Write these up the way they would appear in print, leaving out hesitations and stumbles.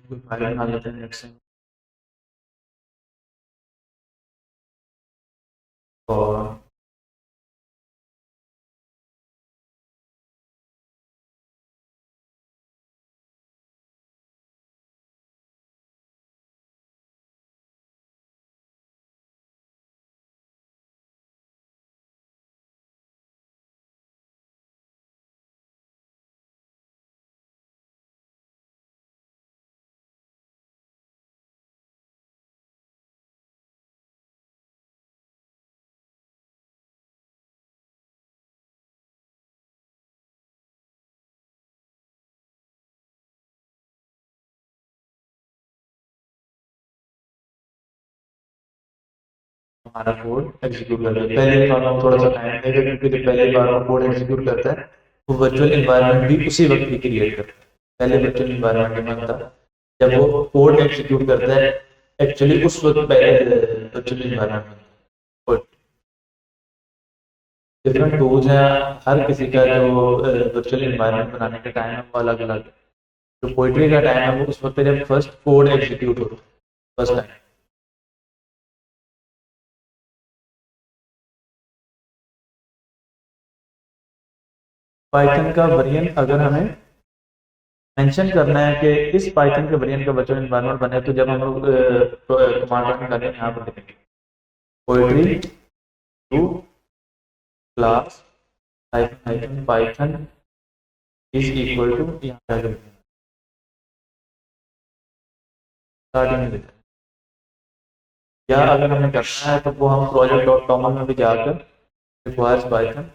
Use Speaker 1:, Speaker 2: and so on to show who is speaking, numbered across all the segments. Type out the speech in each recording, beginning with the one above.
Speaker 1: कोई फाइल बना लेते हैं नेक्स्ट टाइम। और हमारा कोड एग्जीक्यूट कर लेते हैं। पहले बार हम थोड़ा सा टाइम लेगा, क्योंकि जब पहली बार वो कोड एग्जीक्यूट करता है तो वर्चुअल इन्वायरमेंट भी उसी वक्त ही क्रिएट करता है। पहले वर्चुअल इन्वायरमेंट में बनता है जब वो कोड एग्जीक्यूट करता है, एक्चुअली उस वक्त पहले वर्चुअल इन्वायरमेंट। डिफरेंट टूल्स हैं, हर किसी का जो वर्चुअल इन्वायरमेंट बनाने का टाइम है वो अलग अलग है। जो पोइट्री का टाइम है वो उस वक्त जब फर्स्ट कोड एग्जीक्यूट होता है, फर्स्ट टाइम। पाइथन का वेरिएंट अगर हमें मेंशन करना है कि इस पाइथन के वेरिएंट का वर्चुअल एनवायरनमेंट बने, तो जब हम लोग कमांड रन करें यहाँ पर लिखेंगे poetry to class hyphen hyphen python is equal to, यहाँ पे आगे स्टार्टिंग में लिखा है। या अगर हमें करना है तो वो हम प्रोजेक्ट डॉट कॉम में भी जाकर रिक्वायर्स पाइथन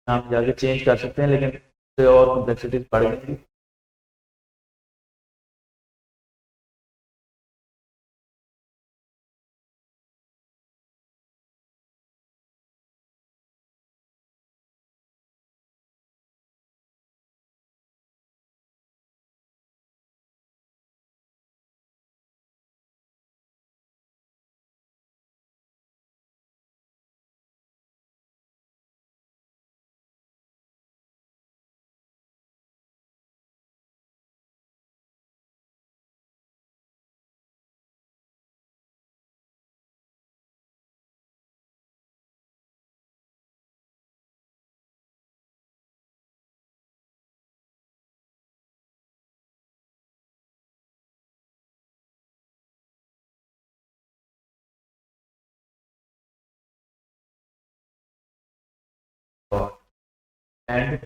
Speaker 1: यहाँ पे जाकर चेंज कर सकते हैं, लेकिन उससे और कॉम्प्लेक्सिटीज बढ़ जाएंगी। एंड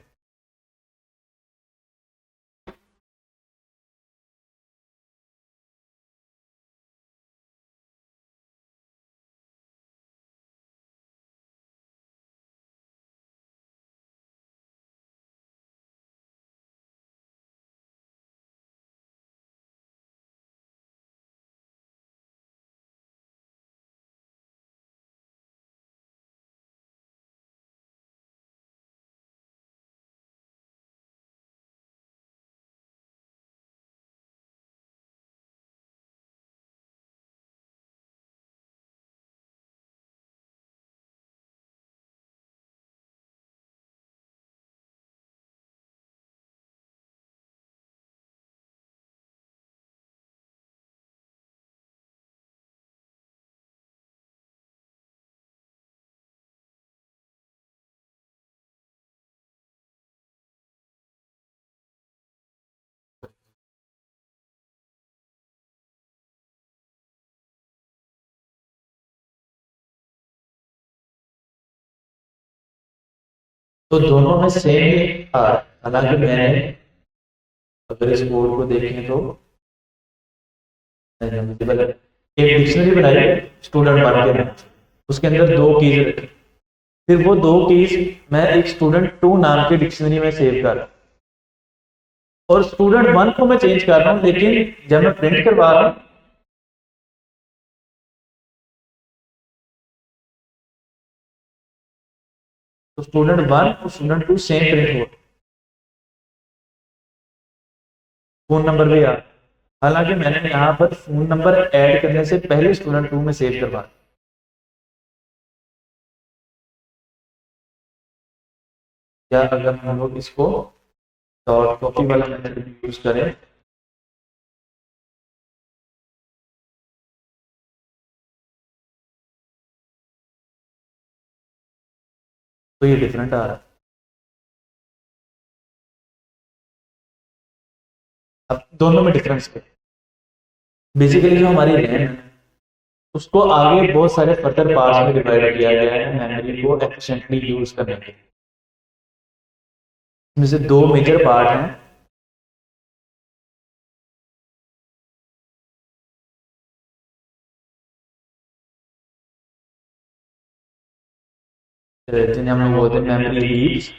Speaker 1: तो दोनों में सेम ही था। हालांकि मैंने अगर इस कोड को देखें तो एक डिक्शनरी बनाई स्टूडेंट वन के नाम से, उसके अंदर दो कीज रखी, फिर वो दो कीज मैं एक स्टूडेंट टू नाम की डिक्शनरी में सेव कर रहा हूं, और स्टूडेंट वन को मैं चेंज कर रहा हूं, लेकिन जब मैं प्रिंट करवा रहा हूं तो स्टूडेंट वन और स्टूडेंट टू सेम प्रिंट हुआ, फोन नंबर भी आ। हालांकि मैंने यहाँ पर फोन नंबर ऐड करने से पहले स्टूडेंट टू में सेव करवा। या अगर हम लोग इसको डॉट कॉपी वाला मेथड यूज करें तो ये डिफरेंट आ रहा है। अब दोनों में डिफरेंस क्या है? बेसिकली जो हमारी रैम है उसको आगे बहुत सारे फर्दर पार्ट्स में डिवाइड किया गया है मेमोरी को एफिशिएंटली यूज करने के लिए। इसमें से दो मेजर पार्ट हैं। जिन्हें हम लोग बोलते हैं मेमोरी हीप्स,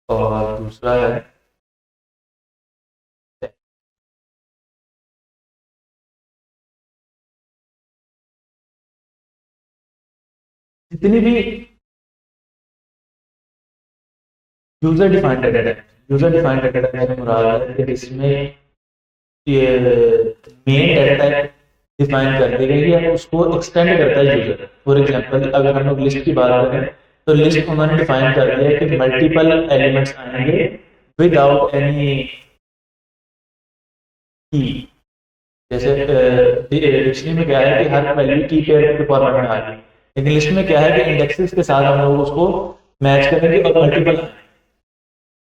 Speaker 1: और दूसरा है जितनी भी user defined data type. User defined data type से मुराद है कि इसमें ये मेन डाटा टाइप डिफाइन कर दी गई है, उसको एक्सटेंड करता है यूजर। फॉर एग्जांपल अगर हम लोग लिस्ट की बात करें तो लिस्ट उन्होंने डिफाइन कर दिया है कि मल्टीपल एलिमेंट्स आएंगे विदाउट एनी की। जैसे डिक्शनरी में क्या है कि हर वैल्यू की पेयर के फॉर्मेट में आ रही है, लेकिन लिस्ट में क्या है कि इंडेक्सेस के साथ हम लोग उसको मैच करेंगे और मल्टीपल।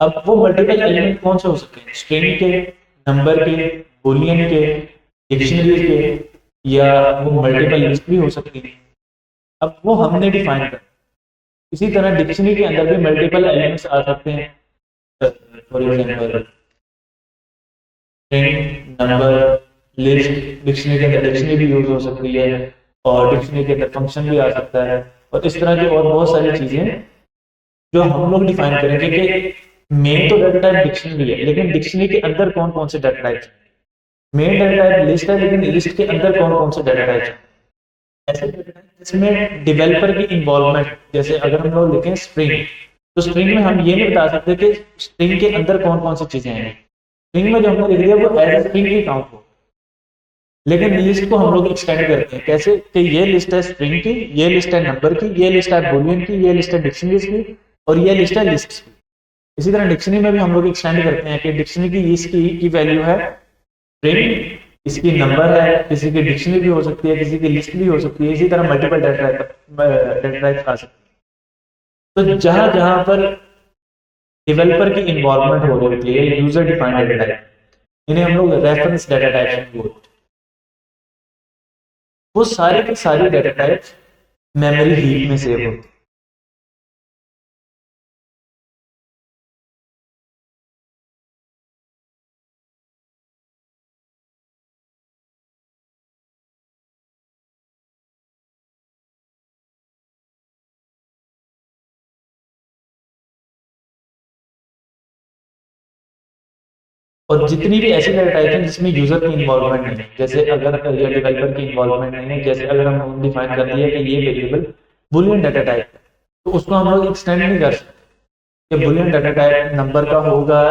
Speaker 1: अब वो मल्टीपल एलिमेंट कौन से हो सकते हैं? स्ट्रिंग के, नंबर के, बूलियन के, डिक्शनरी के, या वो मल्टीपल लिस्ट भी हो सकती है। अब वो हमने डिफाइन कर। इसी तरह डिक्शनरी के अंदर भी मल्टीपल एलिमेंट्स आ सकते हैं। For example string, number, list. Dictionary के अंदर डिक्शनरी भी यूज हो सकती है और डिक्शनरी के अंदर फंक्शन भी आ सकता है, और इस तरह की और बहुत सारी चीजें जो हम लोग डिफाइन करेंगे कि मेन तो डाटा टाइप डिक्शनरी है, लेकिन डिक्शनरी के अंदर कौन कौन से data types. Main data type list है, लेकिन लिस्ट के अंदर कौन कौन से डाटा टाइप्स। ऐसे डाटा टाइप जिसमें डेवलपर की इन्वॉल्वमेंट, जैसे अगर हम लोग लिखें स्ट्रिंग, तो स्ट्रिंग में हम ये नहीं बता सकते कि स्ट्रिंग के अंदर कौन कौन सी चीजें हैं। स्ट्रिंग में जो हमने लिख दिया वो एज स्ट्रिंग ही काउंट हो, लेकिन लिस्ट को हम लोग एक्सटेंड करते हैं कैसे कि ये लिस्ट है स्ट्रिंग की, ये लिस्ट है नंबर की, ये लिस्ट है बूलियन की, ये लिस्ट है डिक्शनरीज की, और ये लिस्ट है लिस्ट्स की। इसी तरह डिक्शनरी में भी हम लोग एक्सटेंड करते हैं कि डिक्शनरी की इसकी वैल्यू है स्ट्रिंग, इसकी नंबर है, किसी की डिक्शनरी भी हो सकती है, किसी की लिस्ट भी हो सकती है। इसी तरह मल्टीपल डाटा टाइप आ सकती है। तो जहां जहां पर डेवलपर की इन्वॉल्वमेंट हो रही होती है, यूजर डिफाइंड डाटा टाइप, इन्हें हम लोग रेफरेंस डाटा टाइप बोलते हैं। वो सारे के सारे डाटा टाइप्स मेमोरी हीप में सेव होते हैं। और जितनी भी ऐसी डाटा टाइप हैं जिसमें यूजर की इन्वॉल्वमेंट नहीं है, जैसे अगर या डेवलपर की इन्वॉल्वमेंट नहीं है, जैसे अगर हम डिफाइन कर दिया कि ये वेरिएबल बुलियन डाटा टाइप है, तो उसको हम लोग एक्सटेंड नहीं कर सकते कि बुलियन डाटा टाइप नंबर का होगा,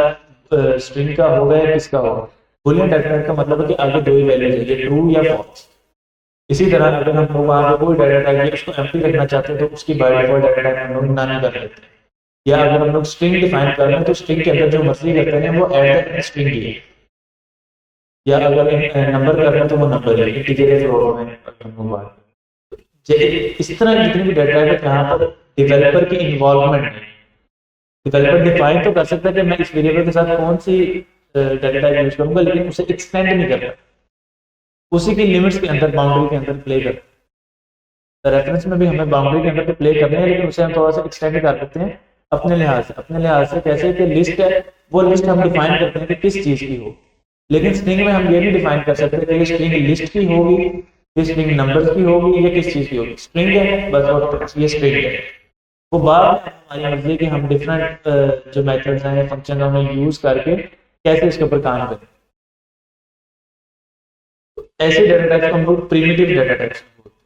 Speaker 1: स्ट्रिंग का होगा, या किसका होगा। बुलियन डाटा टाइप का मतलब है कि आगे दो ही वैल्यूज है, ट्रू या फॉल्स। इसी तरह अगर हम लोग वहां पे कोई डाटा टाइप उसको एम्प्टी रखना चाहते हैं तो उसकी बाय डिफॉल्ट डाटा टाइप हम लोग नन कर देते हैं। या अगर हम लोग स्ट्रिंग डिफाइन कर रहे हैं तो स्ट्रिंग के अंदर जो मर्जी करते हैं वो एड द स्ट्रिंग ही है, या अगर नंबर कर रहे हैं तो वो नंबर है, इंटीजर है फ्लोट में हम लोग बात इस तरह जितनी भी डाटा है जहाँ पर डेवलपर की इन्वॉल्वमेंट है। डेवलपर डिफाइन तो कर सकता है कि मैं इस वेरिएबल के साथ कौन सी डाटा टाइप यूज करूंगा, लेकिन उसे एक्सटेंड नहीं करता, उसी की लिमिट्स के अंदर, बाउंड्री के अंदर प्ले करता है। रेफरेंस में भी हमें बाउंड्री के अंदर तो प्ले करने हैं, लेकिन उसे हम थोड़ा सा एक्सटेंड कर सकते हैं अपने लिहाज से। अपने लिहाज से कैसे कि लिस्ट है, वो लिस्ट हम डिफाइन करते हैं कि किस चीज की हो, लेकिन स्ट्रिंग में हम ये नहीं डिफाइन कर सकते कि ये स्ट्रिंग लिस्ट की होगी, ये स्ट्रिंग नंबर्स की होगी, या किस चीज की होगी। स्ट्रिंग है बस, और ये स्ट्रिंग है। वो बाद में हमारी मर्जी कि हम डिफरेंट जो मेथड्स हैं, फंक्शन हमें यूज करके कैसे इसके ऊपर काम करें। ऐसे डाटा टाइप्स को हम लोग प्रिमिटिव डाटा टाइप्स बोलते हैं।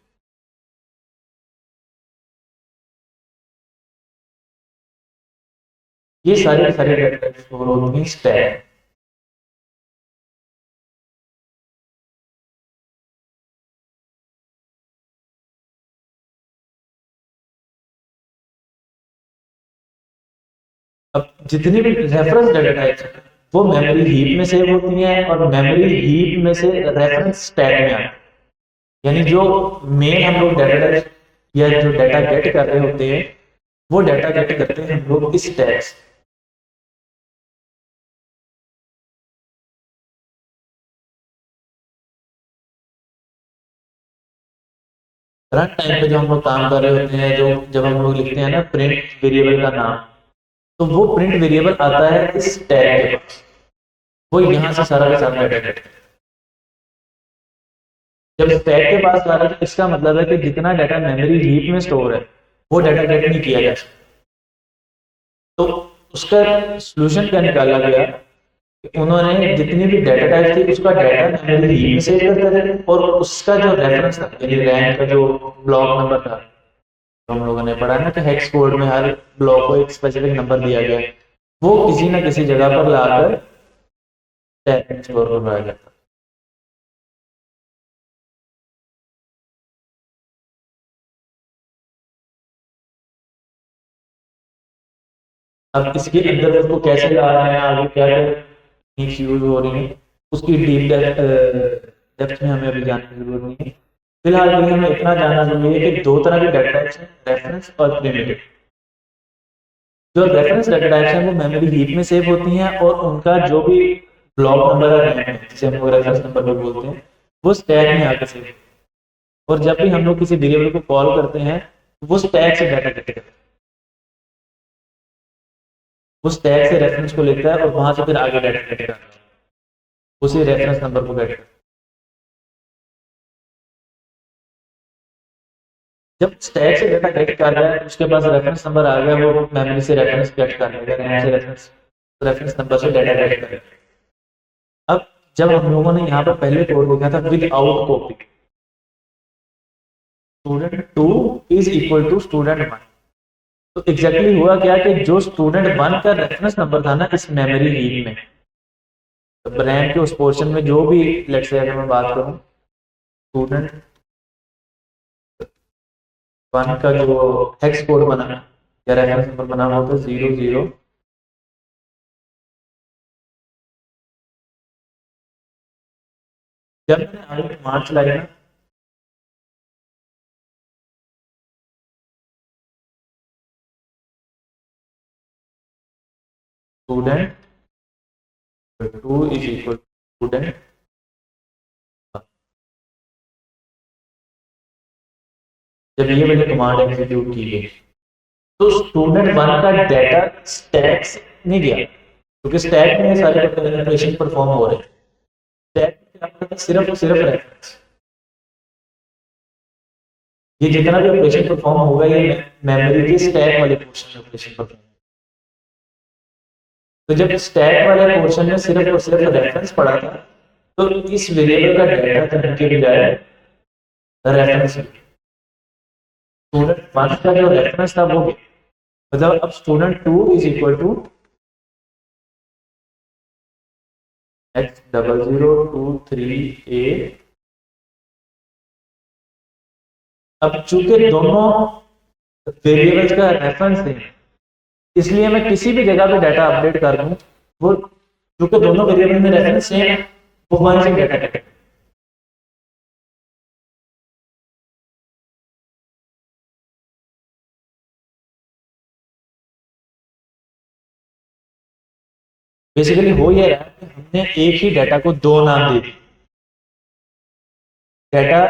Speaker 1: ये सारे सारे डाटा टाइप्स को होती हैं स्टैक। अब जितनी भी रेफरेंस डाटा टाइप्स हैं वो मेमोरी हीप में सेव होती हैं, और मेमोरी हीप में से रेफरेंस स्टैक में आती है। यानी जो मेन हम लोग डाटा या जो डाटा गेट कर रहे होते हैं वो डाटा गेट करते हैं हम लोग इस टैग से। करंट टाइम पे जो हम लोग काम कर रहे होते हैं, जो जब हम लोग लिखते हैं ना प्रिंट वेरिएबल का नाम, तो वो प्रिंट वेरिएबल आता है इस टैग के पास, वो यहाँ से सारा का सारा डाटा गेट। जब टैग के पास आ रहा है तो इसका मतलब है कि जितना डाटा मेमोरी हीप में स्टोर है वो डाटा गेट नहीं किया जा सकता। तो उसका सोल्यूशन क्या निकाला गया, उन्होंने जितनी भी डाटा टाइप थी उसका डाटा मेमोरी हीप में सेव करते थे, और उसका जो रेफरेंस था यानी रैम का जो ब्लॉक नंबर था, तो हम लोगों ने पढ़ा ना कि हेक्स कोड में हर ब्लॉक को एक स्पेसिफिक नंबर दिया गया, वो किसी ना किसी जगह पर लाकर टैग में स्टोर करवाया जाता। अब इसके अंदर उसको कैसे ला रहे हैं, आगे क्या क्या टेक्निक्स यूज हो रही है, उसकी डीप डेप्थ में हमें अभी जानने की जरूरत नहीं है। फिलहाल के लिए हमें इतना जानना जरूरी है कि दो तरह के डाटा टाइप्स हैं, रेफरेंस और प्रिमिटिव। जो रेफरेंस डाटा टाइप्स हैं वो मेमोरी हीप में सेव होती हैं, और उनका जो भी ब्लॉक नंबर है जिसे हम रेफरेंस नंबर भी बोलते हैं, वो स्टैक में आकर सेव। और जब भी हम लोग किसी वेरिएबल को कॉल करते हैं वो स्टैक से डाटा गेट करता है, उस टैग से रेफरेंस को लेता है और वहां से फिर आगे डाटा गेट करता है, उसी रेफरेंस नंबर को गेट करता है। जब स्टैक से डाटा गेट कर रहा है तो उसके पास रेफरेंस नंबर आ गया, वो मेमोरी से रेफरेंस गेट कर लेगा, रैम से रेफरेंस नंबर से डाटा गेट करेगा। अब जब हम लोगों ने यहाँ पर पहले कोड लिखा था without copy, student 2 is equal to student 1, तो एग्जैक्टली हुआ क्या कि जो स्टूडेंट 1 का रेफरेंस नंबर था ना इस मेमोरी हीप में, तो रैम के उस पोर्शन में जो भी, लेट्स से अगर मैं बात करूं स्टूडेंट 1 का जो हेक्स कोड बना या रेफरेंस नंबर बना हुआ था 00, जब मैंने आगे कमांड चलाई ना स्टूडेंट 2 इज इक्वल स्टूडेंट, जब ये वाली कमांड एग्जीक्यूट की गई तो स्टूडेंट 1 का डाटा स्टैक से नहीं गया, क्योंकि स्टैक में सारे ऑपरेशन परफॉर्म हो रहे हैं। स्टैक में क्या होता है, सिर्फ और सिर्फ रेफरेंस, ये जितना भी ऑपरेशन परफॉर्म होगा ये मेमोरी के स्टैक वाले पोर्शन में ऑपरेशन परफॉर्म। तो जब स्टैक वाले पोर्शन में सिर्फ और सिर्फ रेफरेंस पड़ा था तो इस वेरिएबल का डाटा करने के बजाय रेफरेंस, स्टूडेंट 1 का जो रेफरेंस था वो, मतलब अब student 2 is equal to X0023A। अब चूंकि दोनों वेरिएबल्स का रेफरेंस है, इसलिए मैं किसी भी जगह पे डाटा अपडेट कर दूं, वो चूंकि दोनों वेरिएबल में रेफरेंस सेम है वो वहीं से डाटा करेगा। बेसिकली हो ये रहा है कि हमने एक ही डाटा को दो नाम दे दिए, डाटा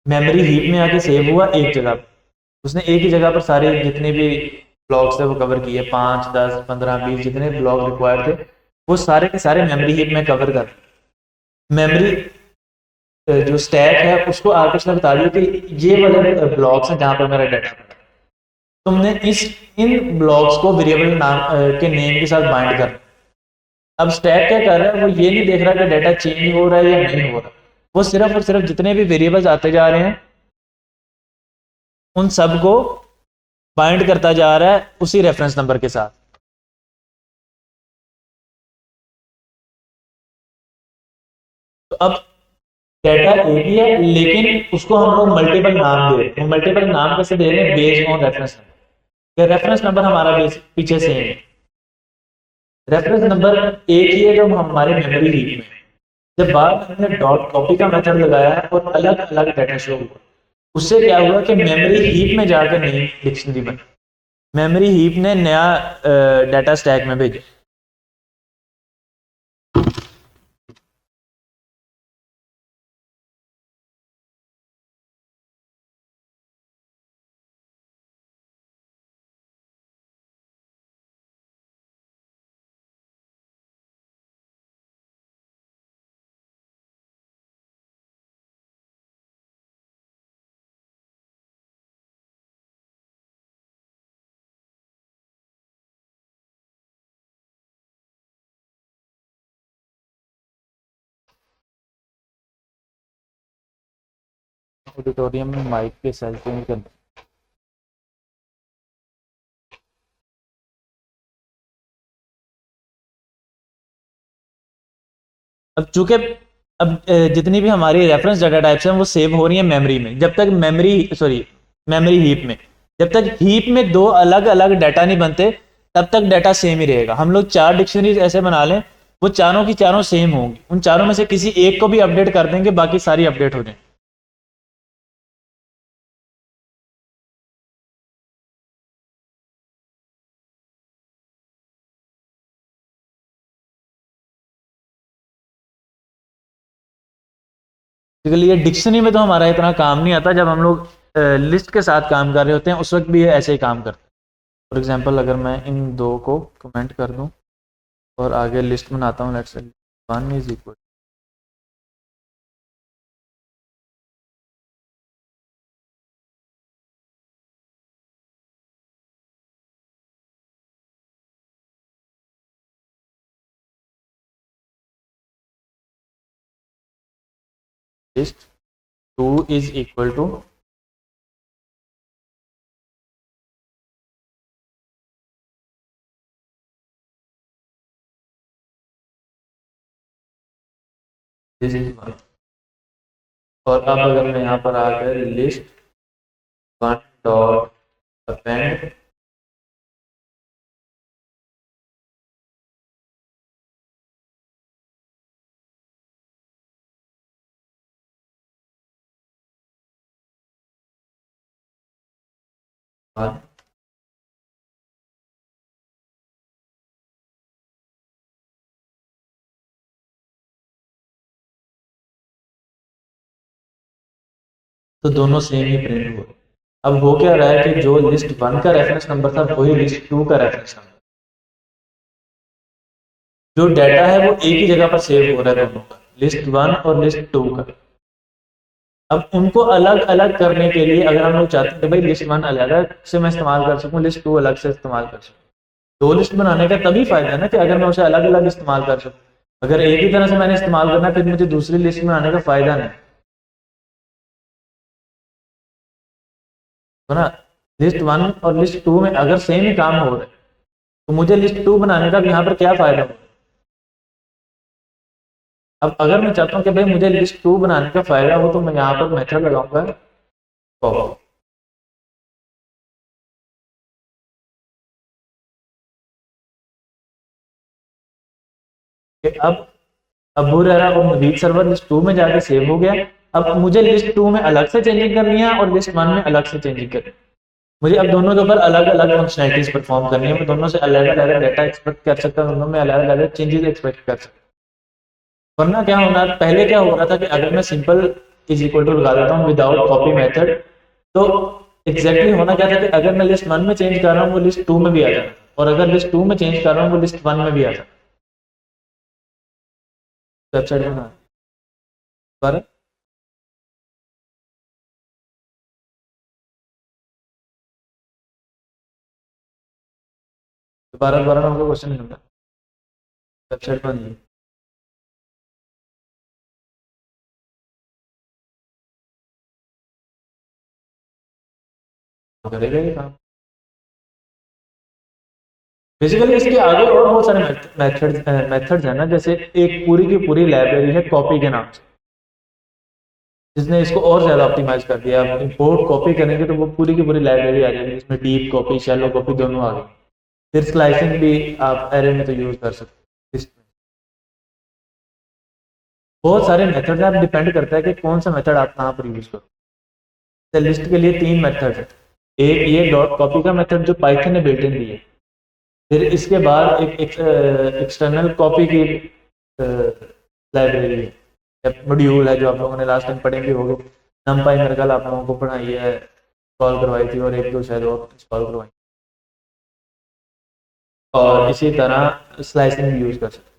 Speaker 1: मेमोरी हीप में आके सेव हुआ एक जगह पर, उसने एक ही जगह पर सारे जितने भी ब्लॉक्स थे वो कवर किए, 5 10 15 20 जितने ब्लॉक रिक्वायर्ड थे वो सारे के सारे मेमोरी हीप में कवर कर। मेमोरी जो स्टैक है उसको आगे उसने बता दिया कि ये वाले ब्लॉक्स हैं जहां पर मेरा डाटा, तुमने इन ब्लॉक्स को वेरिएबल नाम के नेम के साथ बाइंड कर। अब स्टैक क्या कर रहा है, वो ये नहीं देख रहा कि डाटा चेंज हो रहा है या नहीं हो रहा, वो सिर्फ और सिर्फ जितने भी वेरिएबल्स आते जा रहे हैं उन सब को बाइंड करता जा रहा है उसी रेफरेंस नंबर के साथ। तो अब डाटा एक ही है लेकिन उसको हम लोग मल्टीपल नाम दे रहे हैं। मल्टीपल नाम कैसे दे रहे हैं, based on reference number. Reference number हमारा पीछे से है, रेफरेंस नंबर एक ही है जो हमारे मेमोरी हीप में, जब बाद में हमने डॉट कॉपी का मेथड लगाया और अलग अलग डाटा शो हुआ, उससे क्या हुआ कि मेमोरी हीप में जाकर नई डिक्शनरी बनी, मेमोरी हीप ने नया डाटा स्टैक में भेजा। ऑडिटोरियम में माइक के सेल चेंज कर। अब चूंकि जितनी भी हमारी रेफरेंस डाटा टाइप्स हैं वो सेव हो रही है मेमोरी में, जब तक मेमोरी हीप में, जब तक हीप में दो अलग अलग डाटा नहीं बनते तब तक डाटा सेम ही रहेगा। हम लोग 4 डिक्शनरीज ऐसे बना लें, वो चारों की चारों सेम होंगी, उन चारों में से किसी एक को भी अपडेट कर देंगे, बाकी सारी अपडेट हो जाए। बेसिकली ये डिक्शनरी में तो हमारा इतना काम नहीं आता, जब हम लोग लिस्ट के साथ काम कर रहे होते हैं उस वक्त भी ये ऐसे ही काम करते हैं। फॉर एग्जांपल अगर मैं इन दो को कमेंट कर दूं और आगे लिस्ट बनाता हूँ, let's say 1 is equal list 2 is equal to this is 1। और अब अगर मैं यहाँ पर आकर लिस्ट 1 डॉट अपेंड तो दोनों सेम ही प्रिंट हुए। अब हो क्या रहा है कि जो लिस्ट 1 का रेफरेंस नंबर था वही लिस्ट 2 का रेफरेंस नंबर, जो डाटा है वो एक ही जगह पर सेव हो रहा है दोनों का, लिस्ट 1 और लिस्ट 2 का। अब उनको अलग अलग करने के लिए अगर हम लोग चाहते हैं कि भाई लिस्ट 1 अलग से मैं इस्तेमाल कर सकूं, लिस्ट 2 अलग से इस्तेमाल कर सकूं, दो लिस्ट बनाने का तभी फायदा है ना कि अगर मैं उसे अलग अलग इस्तेमाल कर सकूं। अगर एक ही तरह से मैंने इस्तेमाल करना है फिर मुझे दूसरी लिस्ट बनाने का फायदा नहीं, तो ना लिस्ट 1 और लिस्ट 2 में अगर सेम ही काम हो रहा है तो मुझे लिस्ट 2 बनाने का यहाँ पर क्या फायदा हो। अब अगर मैं चाहता हूँ कि भाई मुझे लिस्ट 2 बनाने का फायदा हो तो मैं यहाँ पर मेथड लगाऊंगा पॉप। अब वो रह रहा और रीड सर्वर लिस्ट 2 में जाके सेव हो गया। अब मुझे लिस्ट 2 में अलग से चेंजिंग करनी है और लिस्ट 1 में अलग से चेंजिंग करनी है। मुझे अब दोनों के ऊपर अलग अलग फंक्शनलिटीज परफॉर्म करनी है, मैं दोनों से अलग अलग डाटा एक्सपेक्ट कर सकता हूँ, दोनों में अलग अलग चेंजेस एक्सपेक्ट कर सकता हूँ। वरना क्या होना, पहले क्या हो रहा था कि अगर मैं सिंपल इज इक्वल टू लगा देता हूँ विदाउट कॉपी मेथड, तो एग्जैक्टली होना क्या था कि अगर मैं लिस्ट 1 में चेंज कर रहा हूँ वो लिस्ट 2 में भी आ जाता, और अगर लिस्ट 2 में चेंज कर रहा हूँ वो लिस्ट 1 में भी आ जाता। वेबसाइट बना पर दोबारा दोबारा मैं आपको क्वेश्चन नहीं लूंगा, वेबसाइट बनी करेगा ये काम। बेसिकली इसके आगे और बहुत सारे मेथड्स हैं ना, जैसे एक पूरी की पूरी लाइब्रेरी है कॉपी के नाम से, जिसने इसको और ज्यादा ऑप्टिमाइज कर दिया। आप इंपोर्ट कॉपी करेंगे तो वो पूरी की पूरी लाइब्रेरी आ जाएगी, जिसमें डीप कॉपी शैलो कॉपी दोनों आ गई। फिर स्लाइसिंग भी आप एरे में तो यूज कर सकते हैं। बहुत सारे मेथड हैं, आप डिपेंड करता है कि कौन सा मेथड आप कहाँ पर यूज करो। लिस्ट के लिए 3 मेथड है। एक ये डॉट कॉपी का मेथड जो पाइथन ने बिल्ट इन दी है, फिर इसके बाद एक एक्सटर्नल कॉपी की लाइब्रेरी है, मॉड्यूल है, जो आप लोगों ने लास्ट टाइम पढ़े भी होंगे। नमपाई मेरे ख्याल आप लोगों को पढ़ाई है, इंस्टॉल करवाई थी, और एक दो शायद और इंस्टॉल करवाई। और इसी तरह स्लाइसिंग भी यूज कर सकते।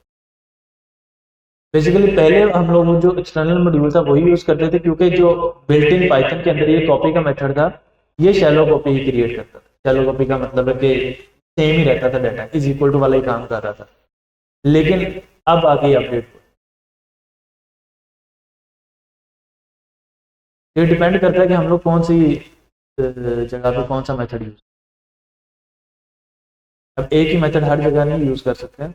Speaker 1: बेसिकली पहले हम लोग जो एक्सटर्नल मॉड्यूल था वही यूज करते थे, क्योंकि जो बिल्ट इन पाइथन के अंदर ये कॉपी का मेथड था, ये शैलो कॉपी ही क्रिएट करता था। शैलो कॉपी का मतलब है कि सेम ही रहता था, डाटा इज इक्वल टू वाला ही काम कर रहा था। लेकिन अब आ गई अपडेट, ये डिपेंड करता है कि हम लोग कौन सी जगह पे कौन सा मेथड यूज। अब एक ही मेथड हर जगह नहीं यूज कर सकते हैं।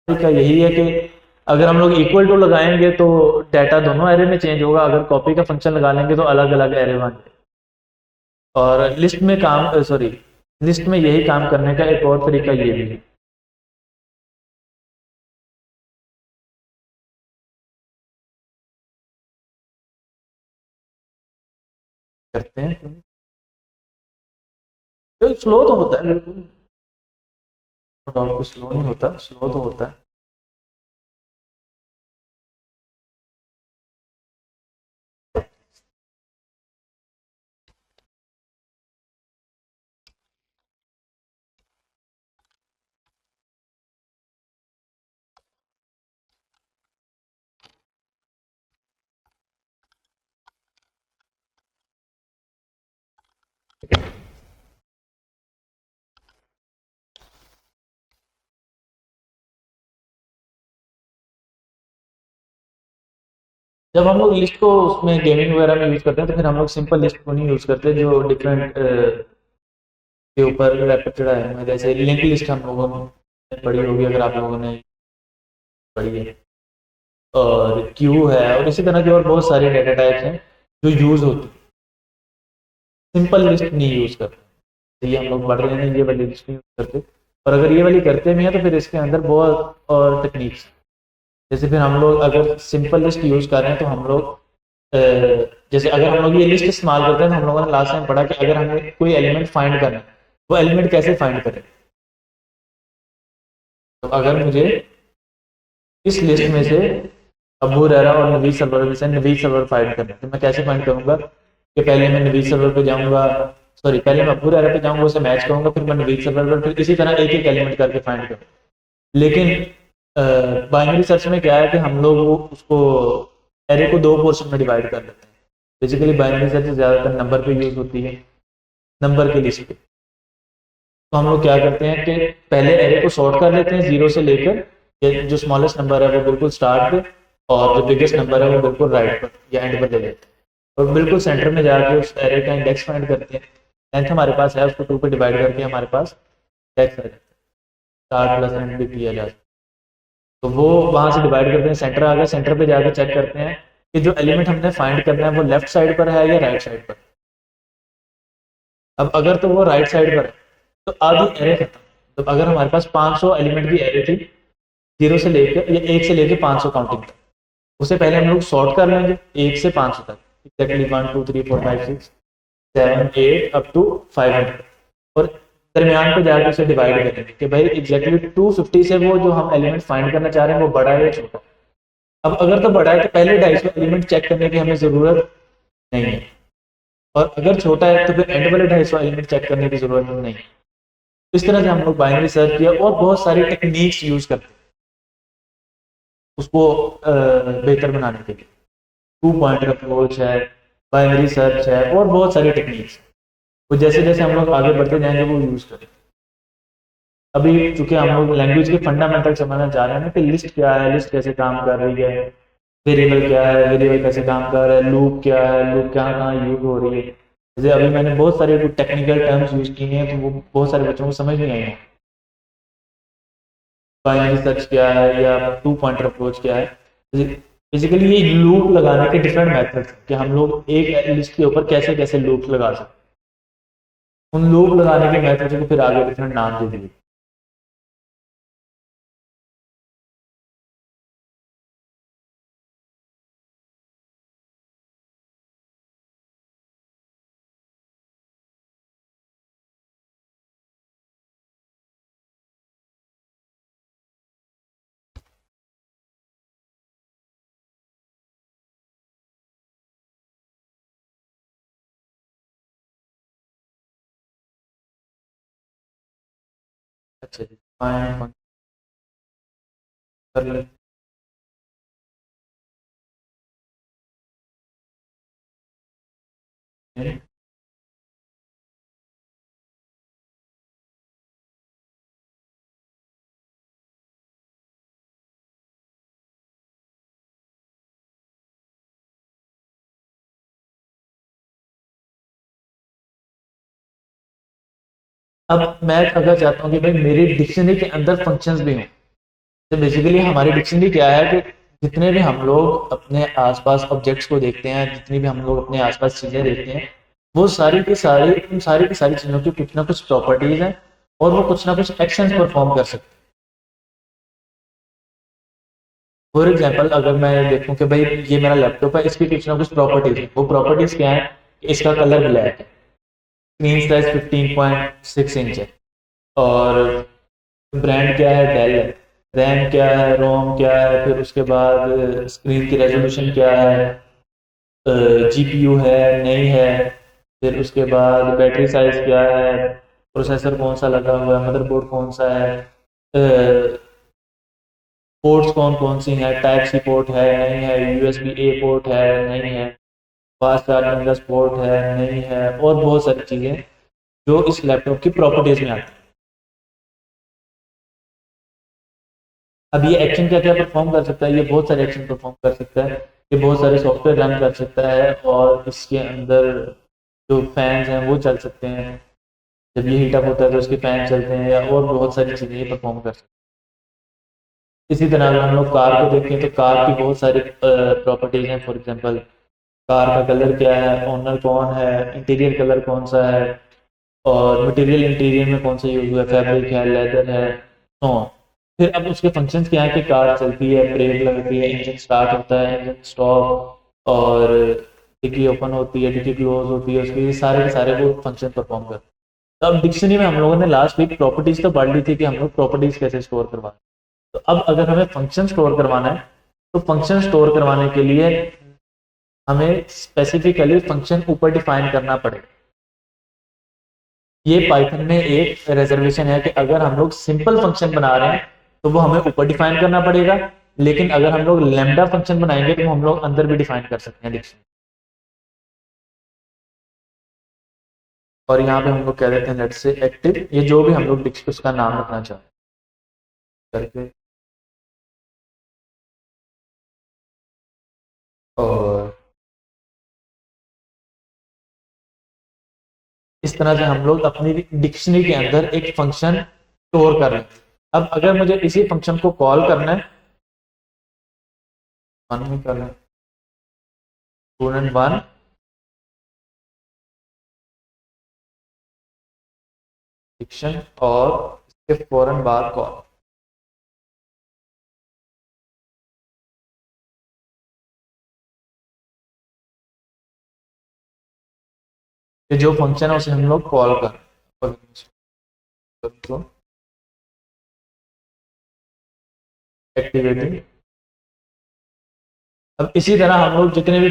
Speaker 1: का यही है कि अगर हम लोग इक्वल टू लगाएंगे तो डाटा दोनों एरे में चेंज होगा, अगर कॉपी का फंक्शन लगा लेंगे तो अलग अलग एरे बन जाए। और लिस्ट में काम सॉरी लिस्ट में यही काम करने का एक और तरीका ये भी है। करते हैं तो स्लो तो होता है बिल्कुल, कुछ स्लो नहीं होता, स्लो तो होता है। जब हम लोग लिस्ट को उसमें गेमिंग वगैरह में यूज करते हैं तो फिर हम लोग सिंपल लिस्ट को नहीं यूज करते, जो डिफरेंट के ऊपर रैपिड चढ़ाए हुए हैं। जैसे लिंक लिस्ट हम लोगों ने पढ़ी होगी, अगर आप लोगों ने पढ़ी है, और क्यू है, और इसी तरह के और बहुत सारे डेटा टाइप्स हैं जो यूज होती है। सिंपल लिस्ट नहीं यूज करते, तो ये हम लोग पढ़ रहे हैं, ये वाली लिस्ट नहीं यूज करते। और अगर ये वाली करते भी हैं तो फिर इसके अंदर बहुत और टेक्निक्स, जैसे फिर हम लोग अगर सिंपल लिस्ट यूज कर रहे हैं तो हम लोग जैसे अगर हम लोग ये लिस्ट इस्तेमाल करते हैं तो हम लोगों ने लास्ट टाइम पढ़ा कि अगर हमें कोई एलिमेंट फाइंड करना है, वो एलिमेंट कैसे फाइंड करें। तो अगर मुझे इस लिस्ट में से अबू रहरा और नवीद सरवर में से नवीद सरवर फाइंड करना है, तो मैं कैसे फाइंड करूंगा कि पहले मैं नवीद सरवर पे जाऊंगा, सॉरी पहले मैं अबू रहरा पे जाऊंगा, उसे मैच करूंगा, फिर मैं नवीद सरवर पर, फिर इसी तरह एक एक एलिमेंट करके फाइंड करूंगा। लेकिन बाइनरी सर्च में क्या है कि हम लोग वो उसको एरे को दो पोर्शन में डिवाइड कर लेते हैं। बेसिकली बाइनरी सर्च ज़्यादातर नंबर पे यूज होती है, नंबर की लिस्ट पे। तो हम लोग क्या करते हैं कि पहले एरे को सॉर्ट कर लेते हैं जीरो से लेकर, जो स्मॉलेस्ट नंबर है वो बिल्कुल स्टार्ट पे, और जो बिगेस्ट नंबर है वो बिल्कुल राइट पर या एंड पर ले लेते हैं, और बिल्कुल सेंटर में जाकर उस एरे का इंडेक्स फाइंड करते हैं। लेंथ हमारे पास है, उसको 2 पे डिवाइड करके हमारे पास इंडेक्स आ जाता है, स्टार्ट प्लस एंड भी किया जाता है। तो वो वहां से डिवाइड करते हैं, सेंटर आ गया, सेंटर पे जाकर चेक करते हैं कि जो एलिमेंट हमने फाइंड करना है वो लेफ्ट साइड पर है या राइट साइड पर। अब अगर तो वो राइट साइड पर है तो आधी एरे खत्म। तो अगर हमारे पास 500 एलिमेंट की एरे थी, जीरो से लेकर या 1 से लेकर 500 काउंटिंग तक, उसे पहले हम लोग सॉर्ट कर लेंगे 1 से 500 तक, एक्जैक्टली 1 2 3 4 5 6 7 8 अप टू 500, और दरमियान पे जाकर उसे डिवाइड करेंगे कि भाई एग्जैक्टली 250 से वो जो हम एलिमेंट फाइंड करना चाह रहे हैं वो बड़ा है या छोटा। अब अगर तो बड़ा है तो पहले 250 एलिमेंट चेक करने की हमें जरूरत नहीं है, और अगर छोटा है तो फिर एंड वाले 250 एलिमेंट चेक करने की जरूरत नहीं है। इस तरह से हम लोग बाइनरी सर्च किया और बहुत सारी टेक्निक्स यूज करते हैं उसको बेहतर बनाने के लिए। 2 पॉइंटर अप्रोच है, बाइनरी सर्च है, और बहुत सारी टेक्निक्स, वो जैसे जैसे हम लोग आगे बढ़ते जाएंगे वो यूज करें। अभी चूंकि हम लोग लैंग्वेज के फंडामेंटल समझना चाह रहे हैं ना कि लिस्ट क्या है, लिस्ट कैसे काम कर रही है, वेरिएबल क्या है, वेरिएबल कैसे काम कर रहा है, लूप क्या है, लूप क्या कहाँ यूज हो रही है। जैसे अभी मैंने बहुत सारे टेक्निकल टर्म्स यूज किए हैं तो वो बहुत सारे बच्चों को समझ नहीं आई है। बाइनरी सर्च क्या है या 2 पॉइंटर अप्रोच क्या है, बेसिकली ये लूप लगाने के डिफरेंट मेथड्स कि हम लोग एक लिस्ट के ऊपर कैसे कैसे लूप लगा सकते हैं। उन लूप लगाने के मेथड्स को फिर आगे डिफरेंट नाम दे दिए। अच्छा जी, फाइंड कर लेते हैं। अब मैं अगर चाहता हूँ कि भाई मेरी डिक्शनरी के अंदर फंक्शंस भी हों, तो बेसिकली हमारी डिक्शनरी क्या है कि जितने भी हम लोग अपने आसपास ऑब्जेक्ट्स को देखते हैं, जितनी भी हम लोग अपने आसपास चीज़ें देखते हैं, वो सारी की सारी उन सारी की सारी चीज़ों की कुछ ना कुछ प्रॉपर्टीज हैं और वो कुछ ना कुछ एक्शंस परफॉर्म कर सकते हैं। फॉर एग्जाम्पल अगर मैं देखूं कि भाई ये मेरा लैपटॉप है, इसकी कुछ ना कुछ प्रॉपर्टीज है, वो प्रॉपर्टीज क्या है कि इसका कलर ब्लैक है, स्क्रीन साइज 15.6 इंच है, और ब्रांड क्या है, डेल है, रैम क्या है, रोम क्या है, फिर उसके बाद स्क्रीन की रेजोल्यूशन क्या है, जीपीयू है नहीं है, फिर उसके बाद बैटरी साइज क्या है, प्रोसेसर कौन सा लगा हुआ है, मदरबोर्ड कौन सा है, पोर्ट्स कौन कौन सी हैं, टाइप सी पोर्ट है नहीं है, यूएसबी ए पोर्ट है नहीं है, फास्ट चार्जिंग का पोर्ट है नहीं है, और बहुत सारी चीज़ें जो इस लैपटॉप की प्रॉपर्टीज में आती हैं। अब ये एक्शन क्या क्या परफॉर्म कर सकता है, ये बहुत सारे एक्शन परफॉर्म कर सकता है, ये बहुत सारे सॉफ्टवेयर रन कर सकता है, और इसके अंदर जो फैंस हैं वो चल सकते हैं, जब ये हीटअप होता है तो उसके फैन चलते हैं, या और बहुत सारी चीज़ें ये परफॉर्म कर सकते हैं। इसी तरह अगर हम लोग कार को देखें तो कार की बहुत सारी प्रॉपर्टीज हैं। फॉर एग्जांपल कार का कलर क्या है, ओनर कौन है, इंटीरियर कलर कौन सा है, और मटेरियल इंटीरियर में कौन सा यूज हुआ है, फैब्रिक है, लेदर है, तो फिर अब उसके फंक्शंस क्या है कि कार चलती है, ब्रेक लगती है, इंजन स्टार्ट होता है, इंजन स्टॉप, और डिक्की ओपन होती है, डिक्की क्लोज होती है, उसके ये सारे के सारे वो फंक्शन परफॉर्म करते हैं। तो अब डिक्शनरी में हम लोगों ने लास्ट वीक प्रॉपर्टीज तो पढ़ ली थी कि हम लोग प्रॉपर्टीज कैसे स्टोर करवाएं। तो अब अगर हमें फंक्शन स्टोर करवाना है, तो फंक्शन स्टोर करवाने के लिए हमें स्पेसिफिकली फंक्शन ऊपर डिफाइन करना पड़ेगा। ये पाइथन में एक रिजर्वेशन है कि अगर हम लोग सिंपल फंक्शन बना रहे हैं तो वो हमें ऊपर डिफाइन करना पड़ेगा, लेकिन अगर हम लोग लैम्डा फंक्शन बनाएंगे तो हम लोग अंदर भी डिफाइन कर सकते हैं डिक्शनरी। और यहाँ पे हम लोग कह देते हैं लेट्स से एक्टिव, ये जो भी हम लोग उसका नाम रखना चाहते हैं करके, और इस तरह से हम लोग अपनी डिक्शनरी के अंदर एक फंक्शन स्टोर कर रहे हैं। अब अगर मुझे इसी फंक्शन को कॉल करना है, वन में कर स्टूडेंट वन डिक्शन, और इसके फौरन बाद कॉल, ये जो फंक्शन है उसे हम लोग कॉल कर एक्टिवेटिंग। अब इसी तरह हम लोग जितने भी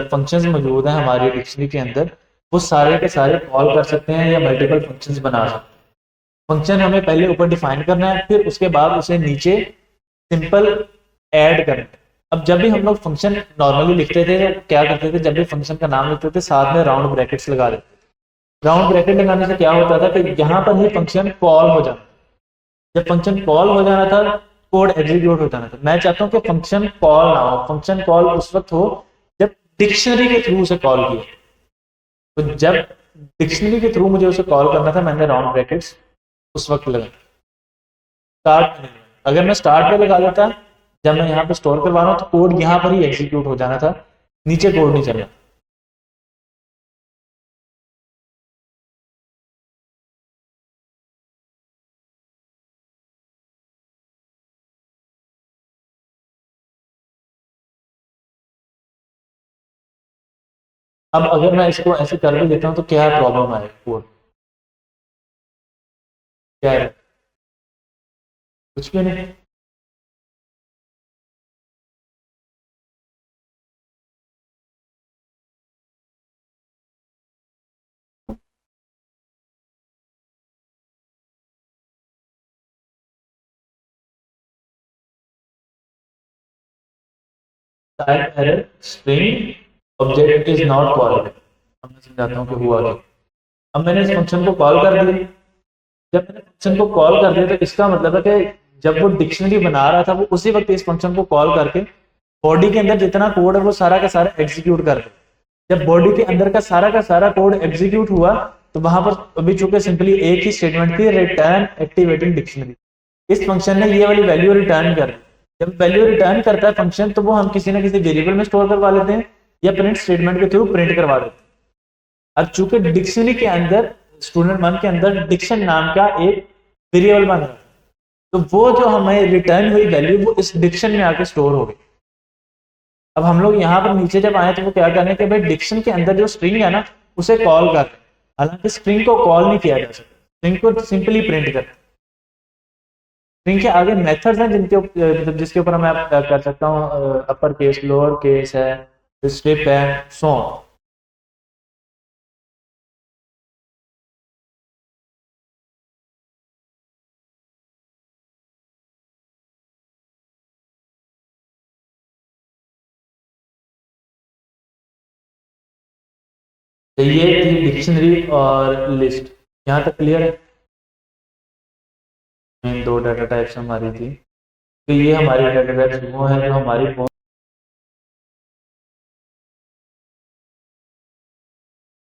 Speaker 1: फंक्शंस मौजूद हैं हमारी डिक्शनरी के अंदर, वो सारे के सारे कॉल कर सकते हैं या मल्टीपल फंक्शंस बना सकते हैं। फंक्शन हमें पहले ऊपर डिफाइन करना है, फिर उसके बाद उसे नीचे सिंपल ऐड करना है। अब जब भी हम लोग फंक्शन नॉर्मली लिखते थे तो क्या करते थे, जब भी फंक्शन का नाम लिखते थे साथ में राउंड ब्रैकेट्स लगा देते। राउंड ब्रैकेट लगाने से क्या होता था कि यहाँ पर ही फंक्शन कॉल हो जाता, जब फंक्शन कॉल हो जाना था कोड एग्जीक्यूट हो जाना था। मैं चाहता हूँ कि फंक्शन कॉल ना हो, फंक्शन कॉल उस वक्त हो जब डिक्शनरी के थ्रू से कॉल किया। तो जब डिक्शनरी के थ्रू मुझे उसे कॉल करना था, मैंने राउंड ब्रैकेट्स उस वक्त लगा, स्टार्ट। अगर मैं स्टार्ट पे लगा देता जब मैं यहाँ पे स्टोर करवा रहा हूँ तो कोड यहाँ पर ही एग्जीक्यूट हो जाना था, नीचे कोड नहीं चलना। अब अगर मैं इसको ऐसे कर भी देता हूँ तो क्या प्रॉब्लम आएगी, कोड क्या है, कुछ भी नहीं। Type error string object is not called. अब मैं समझाता हूँ कि हुआ क्या। अब मैंने इस फंक्शन को कॉल कर दिया। जब मैंने फंक्शन को कॉल कर दिया तो इसका मतलब है कि जब वो डिक्शनरी बना रहा था वो उसी वक्त इस फंक्शन को कॉल करके बॉडी के अंदर जितना कोड है वो सारा का सारा एग्जीक्यूट कर दे। जब बॉडी के अंदर का सारा कोड एग्जीक्यूट हुआ तो वहां पर अभी चूंकि सिंपली एक ही स्टेटमेंट थी, रिटर्न एक्टिवेटिंग डिक्शनरी। इस फंक्शन ने ये वाली वैल्यू रिटर्न कर दी। जब वैल्यू रिटर्न करता है फंक्शन तो वो हम किसी ना किसी वेरिएबल में स्टोर करवा लेते हैं या प्रिंट स्टेटमेंट के थ्रू प्रिंट करवा देते हैं। अब चूंकि डिक्शनरी के अंदर स्टूडेंट वन के अंदर डिक्शन नाम का एक वेरिएबल बन रहा है, तो वो जो हमें रिटर्न हुई वैल्यू वो इस डिक्शन में आके स्टोर हो गई। अब हम लोग यहाँ पर नीचे जब आए तो वो क्या करने के भाई डिक्शन के अंदर जो स्ट्रिंग है ना उसे कॉल कर, हालांकि स्ट्रिंग को कॉल नहीं किया जा सकता, स्ट्रिंग को सिंपली प्रिंट कर। स्ट्रिंग के आगे मेथड्स हैं जिनके जिसके ऊपर मैं कर सकता हूँ अपर केस, लोअर केस है, स्ट्रिप है, सो ऑन। तो ये थी डिक्शनरी और लिस्ट, यहाँ तक क्लियर है। मेन दो डाटा टाइप्स हमारी थी, तो ये हमारी डाटा टाइप्स वो है जो हमारी